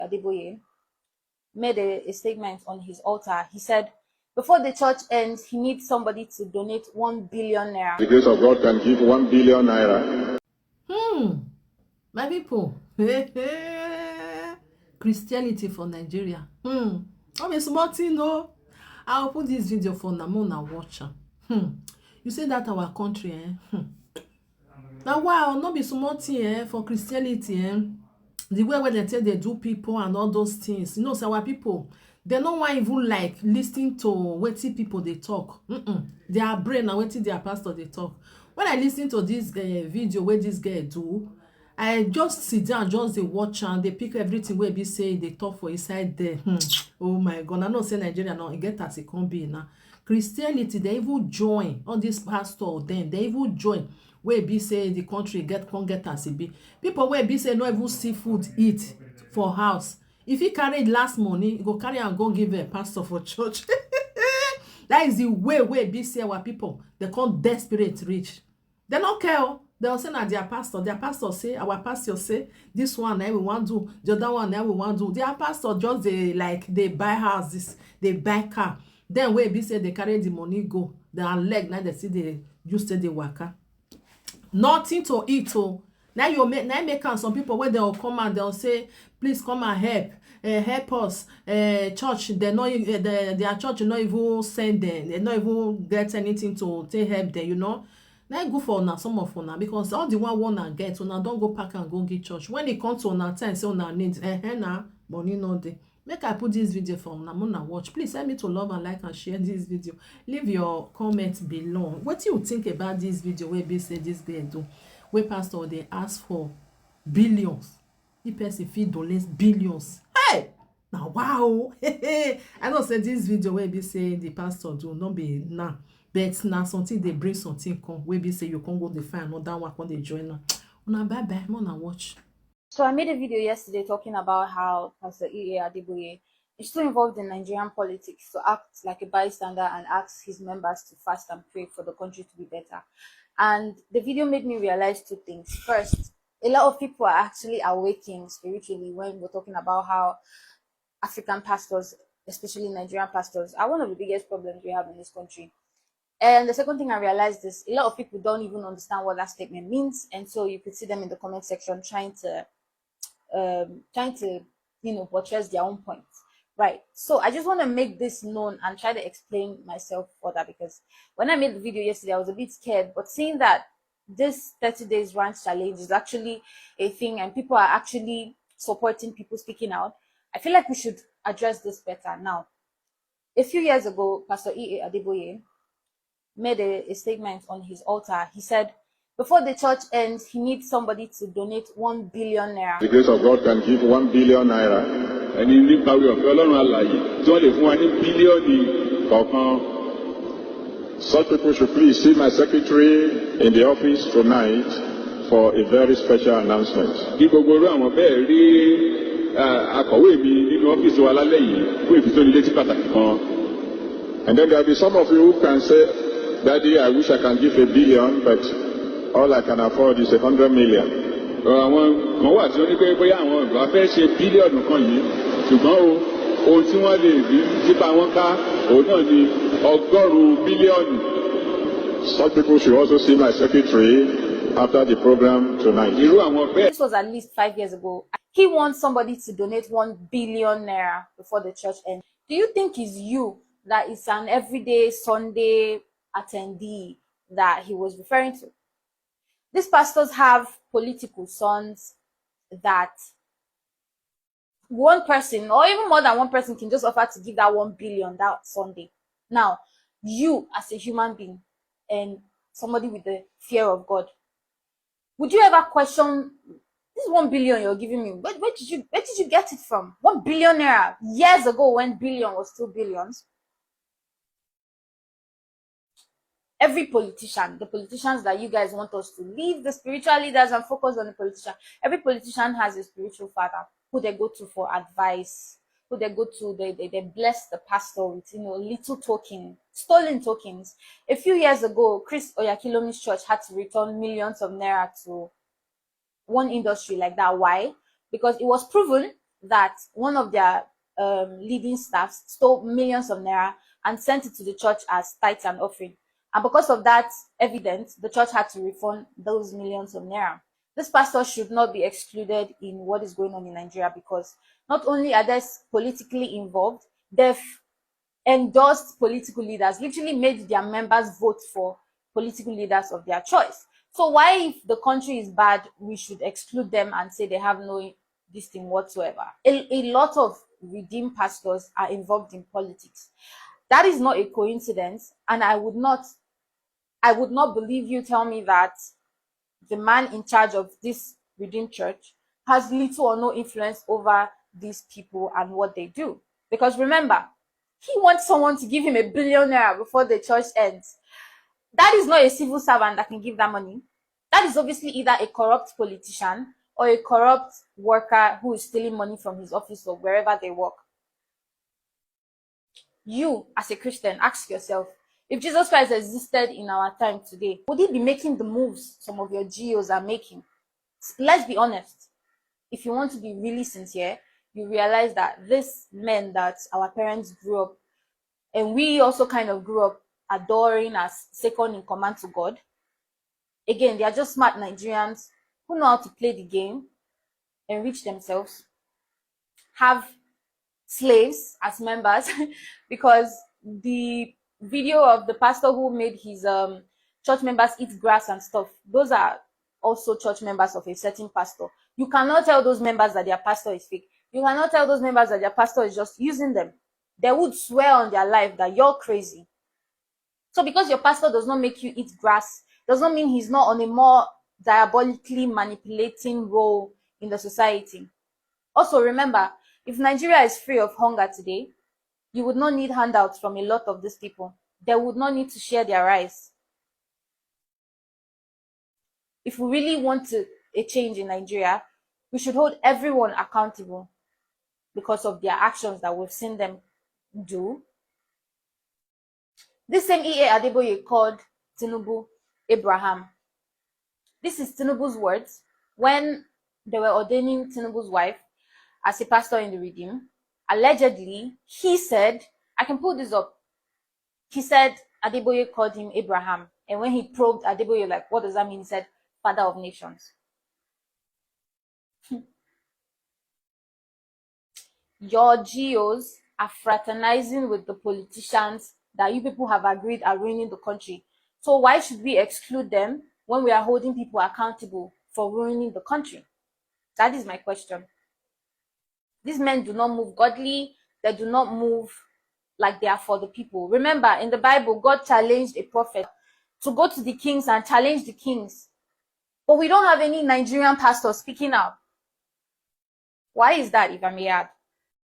Adegboye made a statement on his altar. He said, before the church ends, he needs somebody to donate 1 billion naira. The grace of God can give 1 billion naira. My people, Christianity for Nigeria. I'm a small thing, no. I'll put this video for Namona watcher. You say that our country, Now wow, not be small thing, for Christianity, the way where they tell they do people and all those things. You know, so our people, they don't want even like listening to wetin people they talk. Their brain and wetin their pastor they talk. When I listen to this video where this guy do, I just sit down, just they watch and they pick everything where be say they talk for inside there. Oh my God, I know say Nigeria now get as it can be now. Christianity, they even join all this pastor then they even join where be say the country can't get as it be. People where be say no even see food eat for house. If he carried last money, he go carry and go give a pastor for church. That is the way be say our people they can't desperate rich. They don't care. They'll say na their pastor say, our pastor say, this one we want to do, the other one we want to do. Their pastor just they buy houses, they buy car. Then where be say they carry the money go, their leg now they see they use the waka. Nothing to eat. Now you make some people where they'll come and they'll say, please come and help us. Church, they know their church not even send them, they not even get anything to take help them, you know. Now go for una some of una because all the one wanna get una don't go pack and go get church. When it comes to una time, say una need na money no dey. Make I put this video for una watch. Please help me to love and like and share this video. Leave your comments below. What do you think about this video where be say this guy do? Where pastor they ask for billions. If person fit donate billions. Hey! Now wow. I know say this video where be say the pastor do not be now. But now something they bring something come where be say you can go the find another one when they join now. Una bye bye, wanna watch. So I made a video yesterday talking about how Pastor Adegboye is still involved in Nigerian politics to act like a bystander and ask his members to fast and pray for the country to be better. And the video made me realize two things. First, a lot of people are actually awakening spiritually when we're talking about how African pastors, especially Nigerian pastors, are one of the biggest problems we have in this country. And the second thing I realized is a lot of people don't even understand what that statement means, and so you could see them in the comment section trying to buttress their own points, right? So I just want to make this known and try to explain myself further, because when I made the video yesterday, I was a bit scared, but seeing that this 30 days ranch challenge is actually a thing and people are actually supporting people speaking out, I feel like we should address this better. Now, a few years ago, Pastor Adegboye made a statement on his altar. He said, before the church ends, he needs somebody to donate 1 billion naira. The grace of God can give 1 billion naira. And in the power of God, such people should please see my secretary in the office tonight for a very special announcement. And then there'll be some of you who can say, Daddy, I wish I can give 1 billion, but all I can afford is 100 million. Such people should also see my secretary after the program tonight. This was at least 5 years ago. He wants somebody to donate 1 billion naira before the church ends. Do you think it's you that is an everyday Sunday attendee that he was referring to? These pastors have political sons that one person or even more than one person can just offer to give that 1 billion that Sunday. Now, you as a human being and somebody with the fear of God, would you ever question this 1 billion you're giving me? Where did you get it from? 1 billion naira years ago when billion was still billions. Every politician, the politicians that you guys want us to leave the spiritual leaders and focus on the politician, every politician has a spiritual father who they go to for advice, who they go to, they bless the pastor with, little token, stolen tokens. A few years ago, Chris Oyakilomi's church had to return millions of naira to one industry like that. Why? Because it was proven that one of their leading staffs stole millions of naira and sent it to the church as tithes and offering. And because of that evidence, the church had to refund those millions of naira. This pastor should not be excluded in what is going on in Nigeria, because not only are they politically involved, they've endorsed political leaders, literally made their members vote for political leaders of their choice. So why, if the country is bad, we should exclude them and say they have no this thing whatsoever? A lot of redeemed pastors are involved in politics. That is not a coincidence, and I would not believe you tell me that the man in charge of this redeemed church has little or no influence over these people and what they do. Because remember, he wants someone to give him $1 billion before the church ends. That is not a civil servant that can give that money. That is obviously either a corrupt politician or a corrupt worker who is stealing money from his office or wherever they work. You, as a Christian, ask yourself, if Jesus Christ existed in our time today, would he be making the moves some of your GOs are making? Let's be honest. If you want to be really sincere, you realize that these men that our parents grew up, and we also kind of grew up adoring as second in command to God, again, they are just smart Nigerians who know how to play the game, enrich themselves, have slaves as members, because the video of the pastor who made his church members eat grass and stuff, those are also church members of a certain pastor. You cannot tell those members that their pastor is fake. You cannot tell those members that their pastor is just using them. They would swear on their life that you're crazy. So because your pastor does not make you eat grass, does not mean he's not on a more diabolically manipulating role in the society. Also remember, if Nigeria is free of hunger today, you would not need handouts from a lot of these people. They would not need to share their rice. If we really want a change in Nigeria, we should hold everyone accountable because of their actions that we've seen them do. This same E.A. Adegboye called Tinubu Abraham. This is Tinubu's words when they were ordaining Tinubu's wife as a pastor in the Redeem. Allegedly, he said, I can pull this up. He said Adegboye called him Abraham. And when he probed Adegboye, like, what does that mean? He said, Father of Nations. Your GOs are fraternizing with the politicians that you people have agreed are ruining the country. So why should we exclude them when we are holding people accountable for ruining the country? That is my question. These men do not move godly. They do not move like they are for the people. Remember, in the Bible, God challenged a prophet to go to the kings and challenge the kings. But we don't have any Nigerian pastors speaking out. Why is that, if I may add?